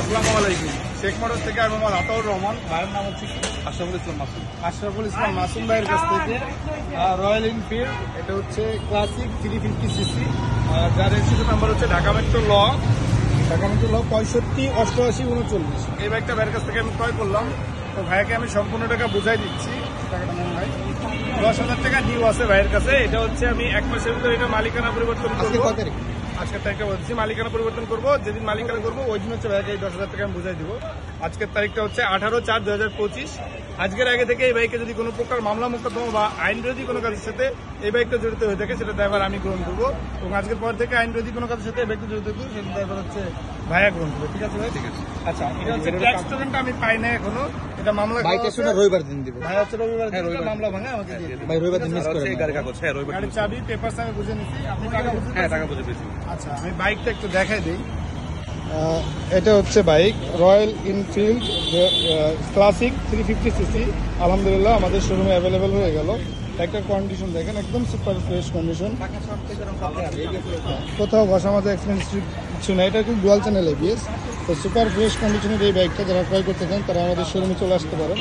আসসালামু আলাইকুম। শেখ মোটর থেকে আমি মোহাম্মদ আতাউর রহমান, ভাইয়ের নাম হচ্ছে আশরাফুল ইসলাম মাসুম। আশরাফুল ইসলাম মাসুম ভাইয়ের কাছ থেকে রয়্যাল এনফিল্ড, এটা হচ্ছে ক্লাসিক 350cc, যার রেজিস্ট্রেশন নাম্বার হচ্ছে ঢাকা মেট্রো ল 658839। এই বাইকটা ভাইয়ের কাছ থেকে আমি ক্রয় করলাম। তো ভাইয়াকে আমি সম্পূর্ণ টাকা বুঝাই দিচ্ছি। টাকাটা মনে হয় 10,000 টাকা ডিউ আছে ভাইয়ের কাছে। এটা হচ্ছে আমি 1 মাসের ভিতরে এটা মালিকানা পরিবর্তন করবো। আজকের তারিখটা বলছি, মালিকানা পরিবর্তন করবো। যেদিন মালিকানা করবো ওই দিন হচ্ছে ভাইকে এই 10,000 টাকা আমি বুঝাই দিব। আজকের তারিখটা হচ্ছে 18/4/2025। আজকের আগে থেকে এই বাইকে যদি কোনো প্রকার মামলা মোকদ্দমা বা আইন বিরোধী কোনো কাজের সাথে এই বাইকটা জড়িত হয়ে থাকে সেটা ড্রাইভার আমি গ্রহণ করবো, এবং আজকের পর থেকে আইন বিরোধী কোনো কাজের সাথে এই বাইকটা জড়িত থাকবে সেটা ড্রাইভার হচ্ছে ভাইয়া গ্রহণ করবে। ঠিক আছে ভাই? ঠিক আছে। আচ্ছা, এটা হচ্ছে ট্যাক্স স্টুডেন্টটা আমি পাই না এখনো। এটা মামলা রবিবার দিন দিব ভাই, হচ্ছে রবিবার দিন মামলা ভাঙা আমাকে দিয়ে দিবে ভাই। রবিবার দিন মিস করে গাড়ির কাগজ। হ্যাঁ, রবিবার গাড়ির চাবি পেপারস আমি বুঝে নিচ্ছি। আপনি টাকা বুঝে? হ্যাঁ, টাকা বুঝে পেয়েছি। আচ্ছা, আমি বাইকটা একটু দেখাই দিই। এটা হচ্ছে bike royal Enfield classic 350cc। আলহামদুলিল্লাহ আমাদের শোরুমে অ্যাভেলেবেল হয়ে গেল। একটা কন্ডিশন দেখেন, একদম সুপার ফ্রেশ কন্ডিশন, কোথাও ঘষা মাজা অ্যাক্সিডেন্ট কিছু না। এটা কিন্তু ডুয়াল চ্যানেল ABS। তো সুপার ফ্রেশ কন্ডিশনের এই বাইকটা যারা ক্রয় করতে চান তারা আমাদের শোরুমে চলে আসতে পারেন।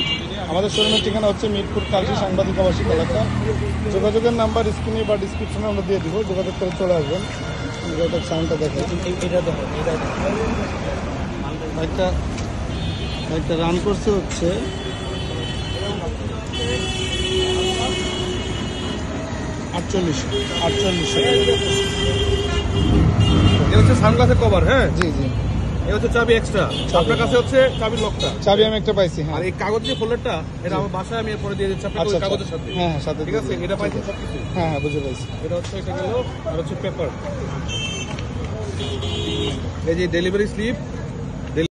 আমাদের শোরুমের ঠিকানা হচ্ছে মিরপুর কালচি সাংবাদিক আবাসিক এলাকা। যোগাযোগের নাম্বার স্ক্রিনে বা ডিসক্রিপশনে আমরা দিয়ে দিব, যোগাযোগ করে চলে আসবেন। এটা সাউন্ডটা দেখেন, এটা দেখেন, বাইকটা রান করছে হচ্ছে 48। এ হচ্ছে সানগ্লাসের কভার। হ্যাঁ জি জি। এ হচ্ছে চাবি এক্সট্রা। আপনার কাছে হচ্ছে চাবির লকটা। চাবি আমি একটা পাইছি। আর এই কাগজ যে ফোল্ডারটা এটা আমার বাসায় আমি পরে দিয়ে দিচ্ছি আপনাকে ওই কাগজের সাথে। হ্যাঁ সাথে। ঠিক আছে, এটা পাইছেন সবকিছু? হ্যাঁ বুঝে পাইছি। এটা হচ্ছে, এটা গেল। আর হচ্ছে পেপার, এই যে ডেলিভারি স্লিপ,